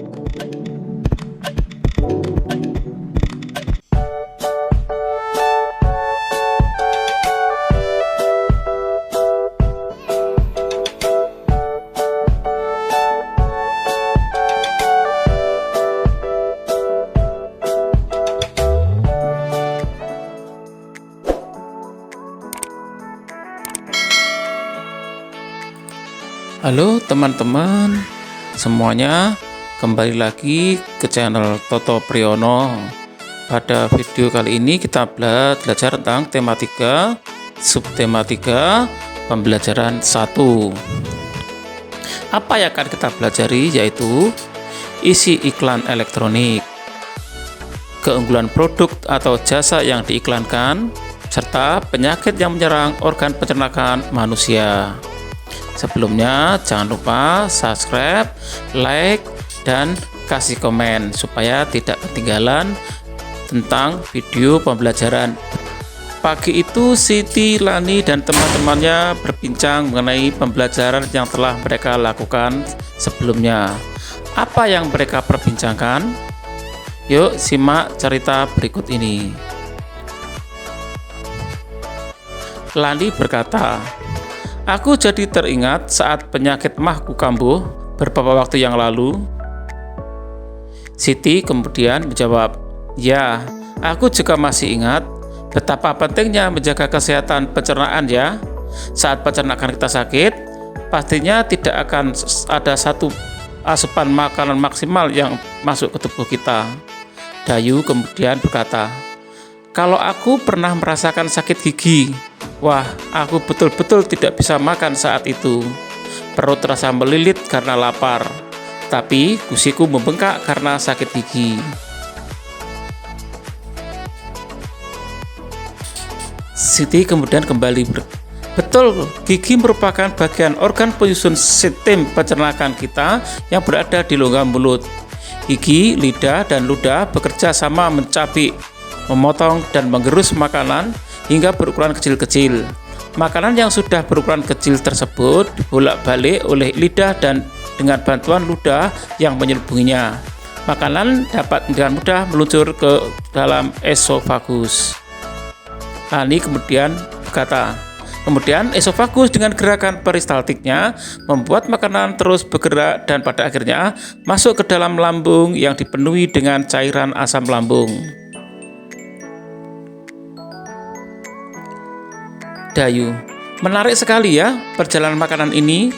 Halo teman-teman semuanya, kembali lagi ke channel Toto Priyono. Pada video kali ini kita belajar tentang tematika subtematika pembelajaran 1. Apa yang akan kita pelajari yaitu isi iklan elektronik, keunggulan produk atau jasa yang diiklankan, serta penyakit yang menyerang organ pencernaan manusia. Sebelumnya jangan lupa subscribe, like, dan kasih komen supaya tidak ketinggalan tentang video pembelajaran. Pagi itu Siti, Lani, dan teman-temannya berbincang mengenai pembelajaran yang telah mereka lakukan sebelumnya. Apa yang mereka perbincangkan? Yuk simak cerita berikut ini. Lani berkata, "Aku jadi teringat saat penyakit mahku kambuh beberapa waktu yang lalu." Siti kemudian menjawab, "Ya, aku juga masih ingat betapa pentingnya menjaga kesehatan pencernaan ya. Saat pencernaan kita sakit, pastinya tidak akan ada satu asupan makanan maksimal yang masuk ke tubuh kita." Dayu kemudian berkata, "Kalau aku pernah merasakan sakit gigi, wah, aku betul-betul tidak bisa makan saat itu. Perut terasa melilit karena lapar, tapi gusiku membengkak karena sakit gigi." Siti kemudian kembali "Betul, gigi merupakan bagian organ penyusun sistem pencernaan kita yang berada di longga mulut. Gigi, lidah, dan ludah bekerja sama mencabik, memotong, dan menggerus makanan hingga berukuran kecil-kecil. Makanan yang sudah berukuran kecil tersebut dibolak-balik oleh lidah dan dengan bantuan ludah yang menyelubunginya. Makanan dapat dengan mudah meluncur ke dalam esofagus." Lani kemudian berkata, "Kemudian esofagus dengan gerakan peristaltiknya membuat makanan terus bergerak dan pada akhirnya masuk ke dalam lambung yang dipenuhi dengan cairan asam lambung." Dayu, "Menarik sekali ya perjalanan makanan ini."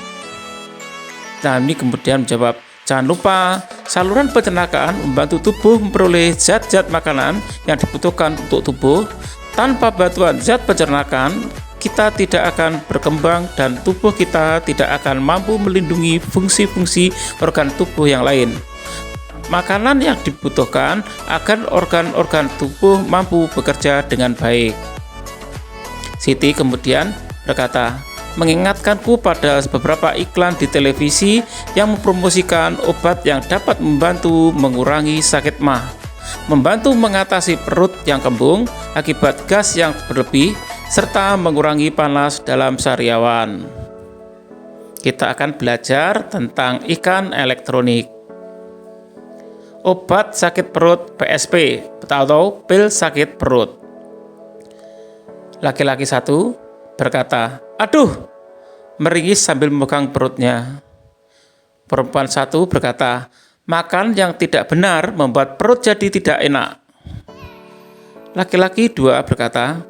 Lani kemudian menjawab, "Jangan lupa, saluran pencernaan membantu tubuh memperoleh zat-zat makanan yang dibutuhkan untuk tubuh. Tanpa bantuan zat pencernaan, kita tidak akan berkembang dan tubuh kita tidak akan mampu melindungi fungsi-fungsi organ tubuh yang lain. Makanan yang dibutuhkan agar organ-organ tubuh mampu bekerja dengan baik." Siti kemudian berkata, "Mengingatkanku pada beberapa iklan di televisi yang mempromosikan obat yang dapat membantu mengurangi sakit mah, membantu mengatasi perut yang kembung akibat gas yang berlebih, serta mengurangi panas dalam sariawan." Kita akan belajar tentang iklan elektronik. Obat sakit perut PSP atau pil sakit perut. Laki-laki satu berkata, "Aduh," meringis sambil memegang perutnya. Perempuan satu berkata, "Makan yang tidak benar membuat perut jadi tidak enak." Laki-laki dua berkata,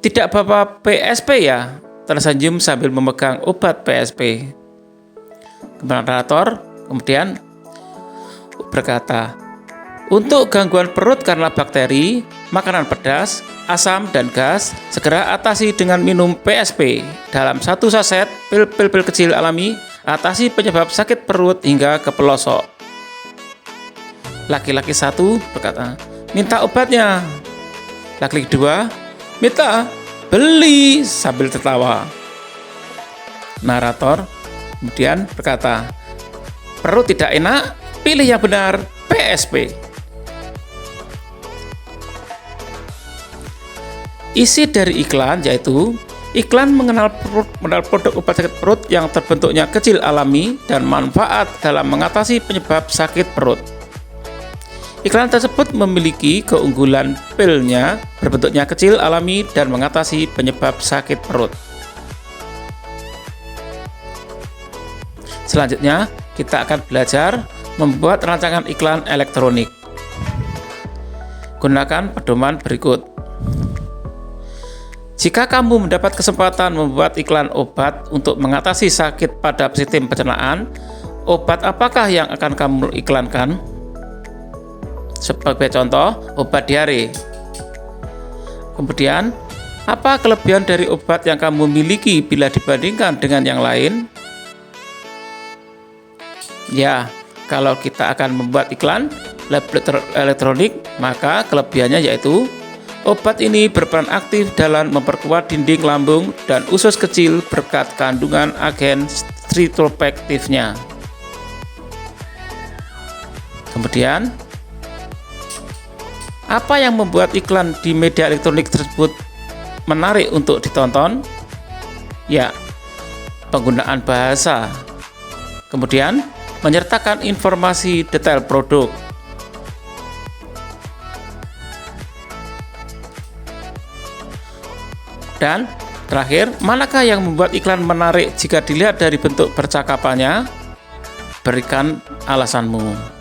"Tidak Bapak PSP ya?" tersenyum sambil memegang obat PSP. Narator kemudian berkata, "Untuk gangguan perut karena bakteri, makanan pedas, asam, dan gas, segera atasi dengan minum PSP. Dalam satu saset pil-pil kecil alami, atasi penyebab sakit perut hingga ke pelosok." Laki-laki satu berkata, "Minta obatnya." Laki-laki dua, "Minta, beli," sambil tertawa. Narator kemudian berkata, "Perut tidak enak, pilih yang benar, PSP." Isi dari iklan yaitu Iklan mengenal produk obat sakit perut yang terbentuknya kecil alami dan manfaat dalam mengatasi penyebab sakit perut. Iklan tersebut memiliki keunggulan pilnya berbentuknya kecil alami dan mengatasi penyebab sakit perut. Selanjutnya, kita akan belajar membuat rancangan iklan elektronik. Gunakan pedoman berikut. Jika kamu mendapat kesempatan membuat iklan obat untuk mengatasi sakit pada sistem pencernaan, obat apakah yang akan kamu iklankan? Sebagai contoh, obat diare. Kemudian, apa kelebihan dari obat yang kamu miliki bila dibandingkan dengan yang lain? Ya, kalau kita akan membuat iklan elektronik, maka kelebihannya yaitu obat ini berperan aktif dalam memperkuat dinding lambung dan usus kecil berkat kandungan agen streptokoknya. Kemudian, apa yang membuat iklan di media elektronik tersebut menarik untuk ditonton? Ya, penggunaan bahasa. Kemudian, menyertakan informasi detail produk. Dan terakhir, manakah yang membuat iklan menarik jika dilihat dari bentuk percakapannya? Berikan alasanmu.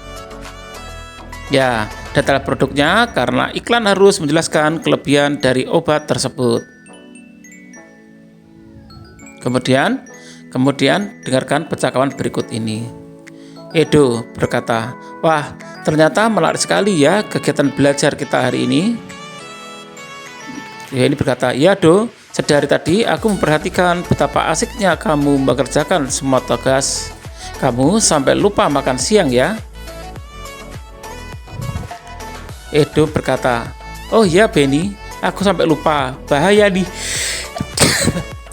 Ya, detail produknya karena iklan harus menjelaskan kelebihan dari obat tersebut. Kemudian dengarkan percakapan berikut ini. Edo berkata, "Wah, ternyata menarik sekali ya kegiatan belajar kita hari ini." Ini berkata, "Ya Do, sedari tadi aku memperhatikan betapa asiknya kamu mengerjakan semua tugas. Kamu sampai lupa makan siang ya?" Edo berkata, "Oh ya Benny, aku sampai lupa. Bahaya nih.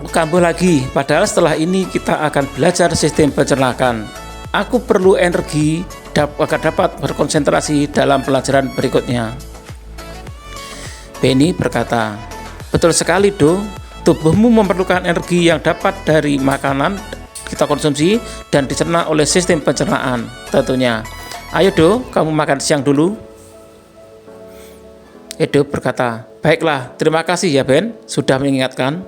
Kambuh lagi, padahal setelah ini kita akan belajar sistem pencernaan. Aku perlu energi agar dapat berkonsentrasi dalam pelajaran berikutnya." Benny berkata, "Betul sekali Do, tubuhmu memerlukan energi yang dapat dari makanan kita konsumsi dan dicerna oleh sistem pencernaan tentunya. Ayo Do, kamu makan siang dulu." Edo berkata, "Baiklah, terima kasih ya Ben, sudah mengingatkan."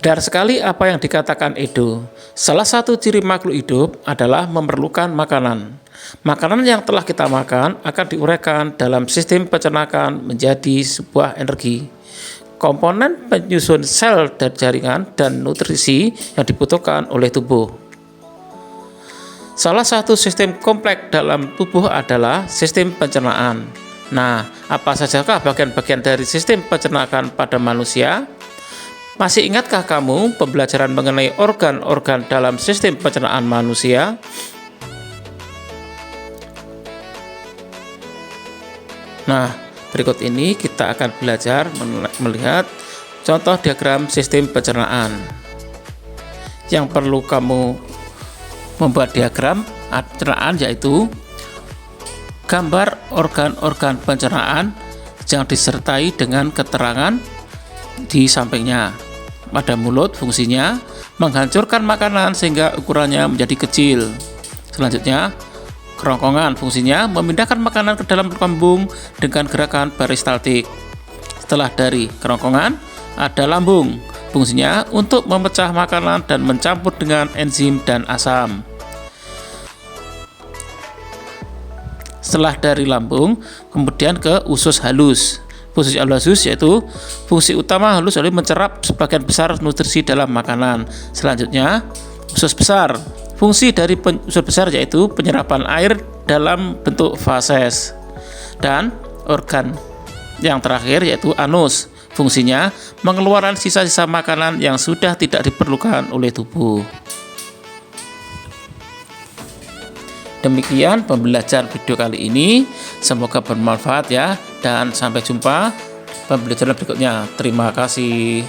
Benar sekali apa yang dikatakan Edo. Salah satu ciri makhluk hidup adalah memerlukan makanan. Makanan yang telah kita makan akan diuraikan dalam sistem pencernaan menjadi sebuah energi. Komponen penyusun sel dan jaringan dan nutrisi yang dibutuhkan oleh tubuh. Salah satu sistem kompleks dalam tubuh adalah sistem pencernaan. Nah, apa sajakah bagian-bagian dari sistem pencernaan pada manusia? Masih ingatkah kamu pembelajaran mengenai organ-organ dalam sistem pencernaan manusia? Nah, berikut ini kita akan belajar melihat contoh diagram sistem pencernaan. Yang perlu kamu membuat diagram pencernaan yaitu gambar organ-organ pencernaan yang disertai dengan keterangan di sampingnya. Pada mulut fungsinya menghancurkan makanan sehingga ukurannya menjadi kecil. Selanjutnya, kerongkongan fungsinya memindahkan makanan ke dalam lambung dengan gerakan peristaltik. Setelah dari kerongkongan, ada lambung. Fungsinya untuk memecah makanan dan mencampur dengan enzim dan asam. Setelah dari lambung, kemudian ke usus halus. Fungsi halus yaitu fungsi utama halus adalah mencerap sebagian besar nutrisi dalam makanan. Selanjutnya, usus besar. Fungsi dari usus besar yaitu penyerapan air dalam bentuk fases. Dan organ yang terakhir yaitu anus. Fungsinya mengeluarkan sisa-sisa makanan yang sudah tidak diperlukan oleh tubuh. Demikian pembelajaran video kali ini, semoga bermanfaat ya, dan sampai jumpa pembelajaran berikutnya. Terima kasih.